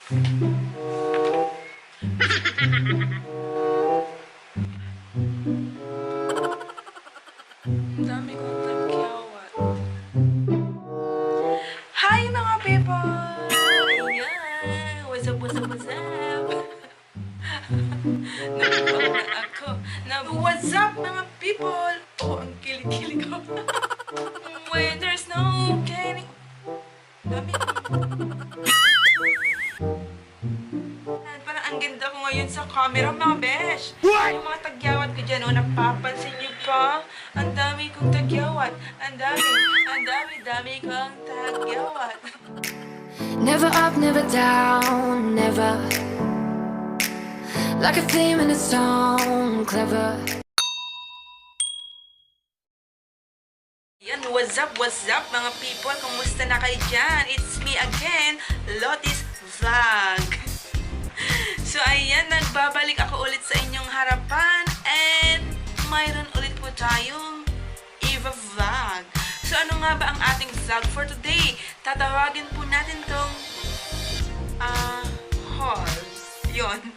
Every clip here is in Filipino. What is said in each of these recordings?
Ang dami kong tagyawat. Hi mga people! Ayan! What's up, what's up, what's up? Nabubaw na ako. What's up mga people? Oh, ang kilig-kilig ko. When there's no getting... Dami. Parang ang ganda ko ngayon sa camera mga besh. Yung mga tagyawat ko dyan, oh, napapansin niyo pa? Ang dami kong tagyawat. Ang dami kong tagyawat. Never up, never down, never. Like a theme in a song, clever. Yan, what's up mga people? Kumusta na kayo dyan? It's me again, Lotis Vlog. So ayan, nagbabalik ako ulit sa inyong harapan and mayroon ulit po tayong Eva Vlog. So ano nga ba ang ating vlog for today? Tatawagin po natin tong haul. Yun.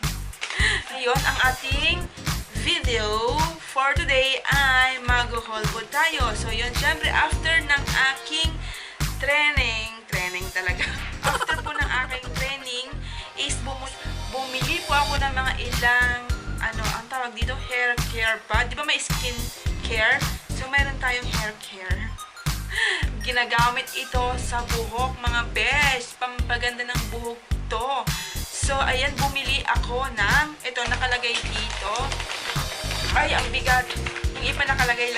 Ayun, ang ating video for today ay mag-haul po tayo. So yun, syempre after ng aking training talaga. After po ng aking training is bumili po ako ng mga ilang ang tawag dito, hair care pa. Di ba may skin care? So mayroon tayong hair care. Ginagamit ito sa buhok mga besh. Pampaganda ng buhok to. So ayan, bumili ako ng ito nakalagay dito. Ay, ang bigat. Yung iba nakalagay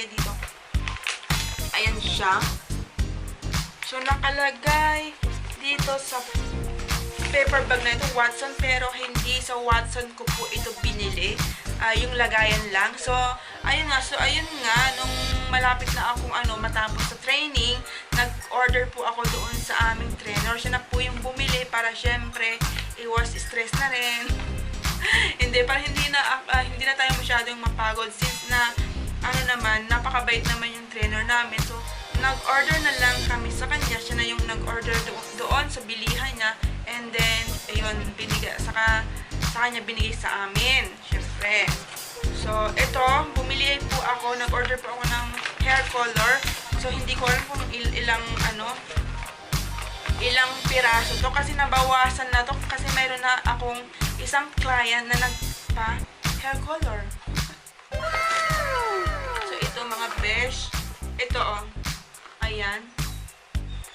dito. Ayan siya. So nakalagay dito sa paper bag na ito, Watson, pero hindi sa Watson ko po ito binili. Yung lagayan lang. So, ayun nga, nung malapit na akong matapos sa training, nag-order po ako doon sa aming trainer. Siya na po yung bumili para syempre, iwas stress na rin. Para hindi na tayo masyadong mapagod since na, napakabait naman yung trainer namin. So, nag-order na lang kami sa kanya. Siya na yung nag-order doon sa bilihan niya. And then, ayun, sa kanya binigay sa amin. Syempre. So, ito, bumili po ako, nag-order po ako ng hair color. So, hindi ko alam kung ilang piraso to. Kasi nabawasan na to. Kasi mayroon na akong isang client na nagpa-hair color. So, ito mga besh. Ito, oh. Ayan.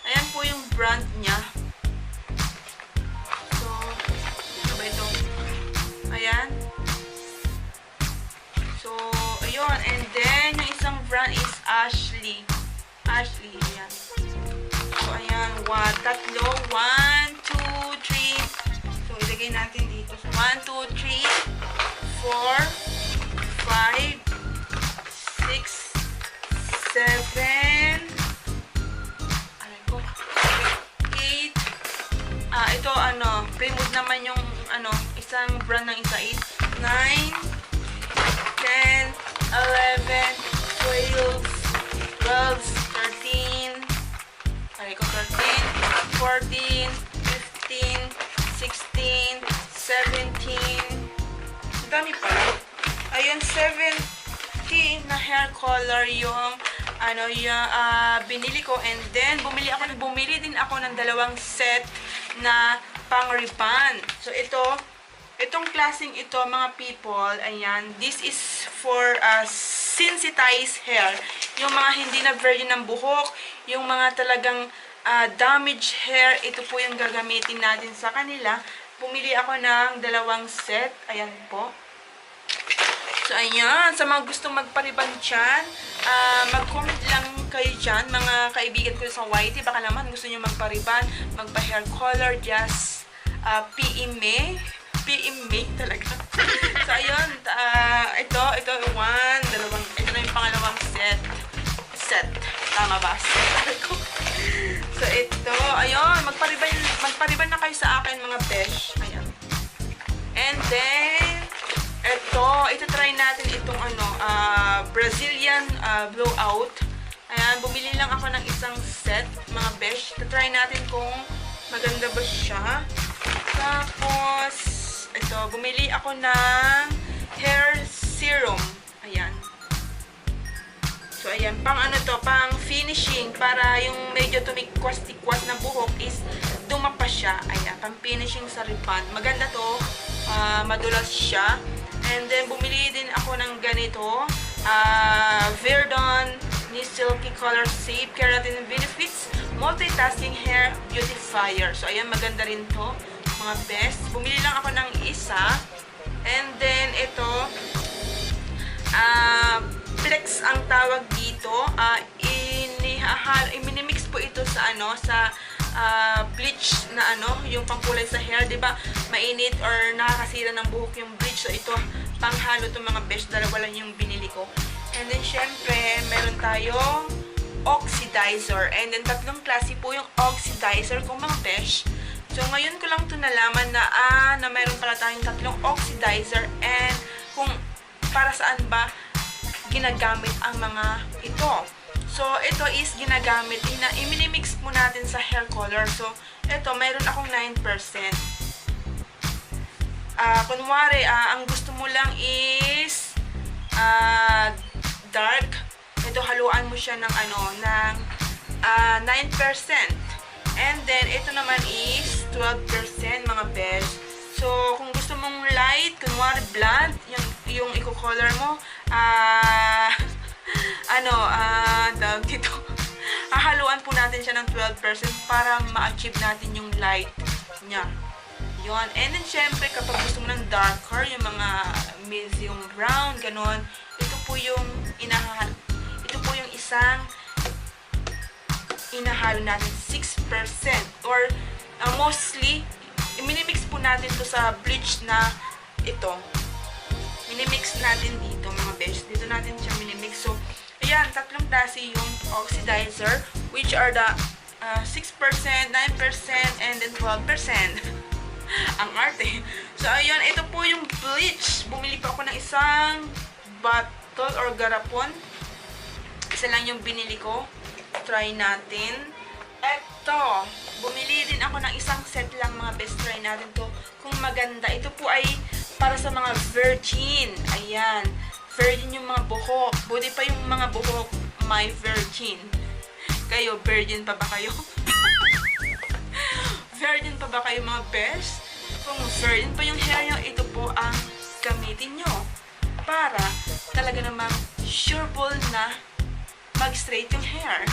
Ayan po yung brand niya. So, ano ba ito? Ayan. So, ayun. And then, yung isang brand is Ashley. Ayan. So, ayan. Tatlo. 1, 2, 3. So, ilagay natin dito. So, 1, 2, 3, 4, 5, 6, 7, ito pre-mood naman yung isang brand ng isa is 9, 10, 11, 12, 13, 14, 15, 16, 17. Ang dami pala. Ayun, 17 na hair color yung binili ko, and then bumili din ako ng dalawang set na pang-ribbon. So itong klaseng ito mga people, ayan, this is for sensitized hair. Yung mga hindi na virgin ng buhok, yung mga talagang damaged hair, ito po yung gagamitin natin sa kanila. Bumili ako ng dalawang set, ayan po. So, ayan. Sa mga gustong magpariban dyan, mag-comment lang kayo dyan, mga kaibigan ko sa YT. Baka naman gusto nyo magpariban, magpa-hair color, just PM me talaga. So, ayun. Ito, ito na yung pangalawang set. Tama ba? So, ito. Ayun. Magpariban na kayo sa akin, mga besh. Ayan. And then, ito try natin itong Brazilian blowout. Ayan, bumili lang ako ng isang set, mga besh. Try natin kung maganda ba siya. bumili ako ng hair serum. Ayan. So, ayan. Pang ano to, pang finishing. Para yung medyo tumikwas-tikwas na buhok is dumapa siya. Ayan. Pang finishing sa ribbon. Maganda to. Madulas siya. And then, bumili din ako ng ganito. Verdon ni Silky Color Save Keratin Benefits Multitasking Hair Beautifier. So, ayan. Maganda rin to. Mga best. Bumili lang ako ng isa. And then, ito. Flex ang tawag dito. Minimix po ito sa ano, sa bleach na ano, yung pangkulay sa hair, 'di ba? Mainit or nakakasira ng buhok yung bleach. So ito panghalo to mga besh, dalawa lang yung binili ko. And then syempre, meron tayong oxidizer. And then tatlong klase po yung oxidizer kung mga besh. So ngayon ko lang to nalaman na na meron pala tayong tatlong oxidizer and kung para saan ba ginagamit ang mga ito. So, ito is ginagamit na i-mix po natin sa hair color. So, ito, mayroon akong 9%. Kunwari, ang gusto mo lang is dark. Ito, haluan mo siya ng ano, ng 9%. And then, ito naman is 12% mga best. So, kung gusto mong light, kunwari blonde, yung i-color mo, tawag dito, hahaluan po natin siya ng 12% para ma-achieve natin yung light niya. Yun. And then, syempre, kapag gusto mo ng darker, yung mga medium brown, ganon, ito po yung isang inahalo natin 6% or mostly, minimix po natin to sa bleach na ito. Minimix natin dito mga besh. Dito natin siya minimix. So, ayan, tatlong klase yung oxidizer, which are the 6%, 9%, and then 12%. Ang arte. So, ayan, ito po yung bleach. Bumili pa ako ng isang bottle or garapon. Isa lang yung binili ko. Try natin. Ito, bumili din ako ng isang set lang mga best. Try natin to kung maganda. Ito po ay para sa mga virgin. Ayan. Virgin yung mga buhok. Buti pa yung mga buhok may virgin. Kayo, virgin pa ba kayo? Virgin pa ba kayo mga best? Kung virgin pa yung hair nyo, ito po ang gamitin nyo. Para talaga namang sureball na mag-straight yung hair.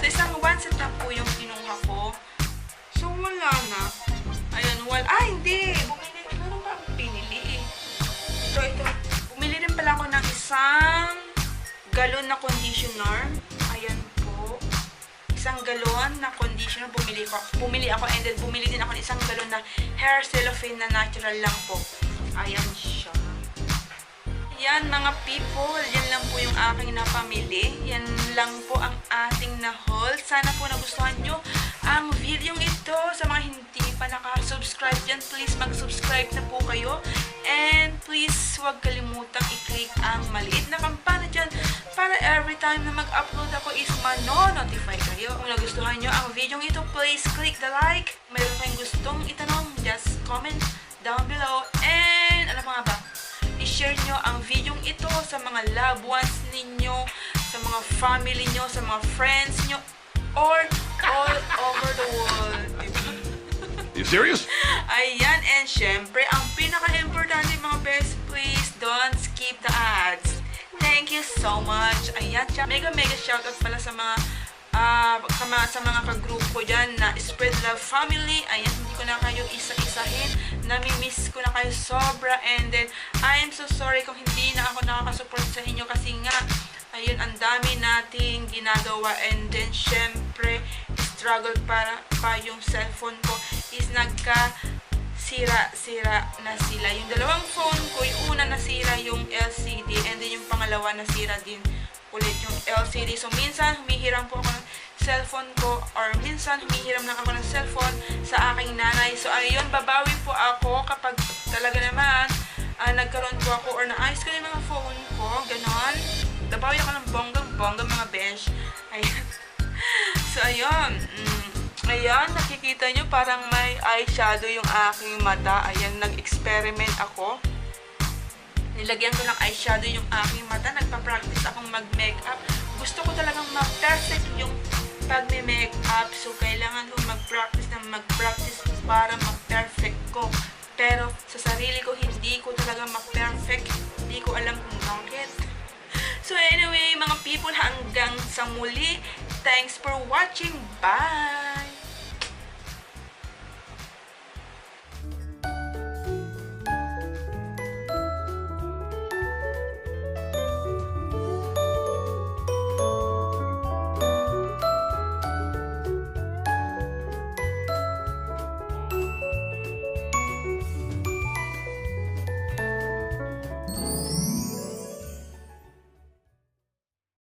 So, isang one set na po yung kinuha ko. So, wala na. Ayan, wala. Hindi! Bumili. Meron pa akong pinili. So, ito. Bumili rin pala ako ng isang galon na conditioner. Ayan po. Isang galon na conditioner. Bumili ako. And then, bumili din ako ng isang galon na hair cellophane na natural lang po. Ayan siya. Yan mga people, yan lang po yung aking napamili. Yan lang po ang ating na-haul. Sana po nagustuhan nyo ang video ito. Sa mga hindi pa nakasubscribe dyan, please mag-subscribe na po kayo. And please, huwag kalimutang i-click ang maliit na kampana dyan para every time na mag-upload ako is mano-notify kayo. Kung nagustuhan nyo ang video ito, please click the like. Mayroon kayong gustong itanong, just comment down below. And ano pa nga ba? I-share nyo ang video ito sa mga loved ones ninyo, sa mga family nyo, sa mga friends nyo, or all over the world. You serious? Ayan, and syempre, ang pinaka-importante mga best, please don't skip the ads. Thank you so much. Ayan, mega shoutout pala sa mga sa mga kagroup ko dyan na Spread Love Family. Ayan, hindi ko na kayo isa-isahin. Nami-miss ko na kayo sobra. And then, I am so sorry kung hindi na ako nakakasupport sa inyo kasi nga, ayun, ang dami nating ginagawa. And then, syempre, struggle pa yung cellphone ko is sira na sila. Yung dalawang phone ko, yung una nasira yung LCD and then yung pangalawa nasira din ulit yung LCD. So, minsan, humihiram po ako ng cellphone ko or minsan, humihiram lang ako ng cellphone sa aking nanay. So, ayun, babawi po ako kapag talaga naman nagkaroon po ako or naayos ko yung mga phone ko, ganon. Babawi ako ng bonggang-bongga mga besh. Ayan. So, ayun. ayan, nakikita nyo parang may eyeshadow yung aking mata. Ayan, nag-experiment ako. Nilagyan ko ng eyeshadow yung aking mata. Nagpa-practice akong mag-makeup. Gusto ko talagang ma-perfect yung pag-makeup. So, kailangan ko mag-practice para ma-perfect ko. Pero, sa sarili ko, hindi ko talaga ma-perfect. Hindi ko alam kung bakit. So, anyway, mga people, hanggang sa muli. Thanks for watching. Bye!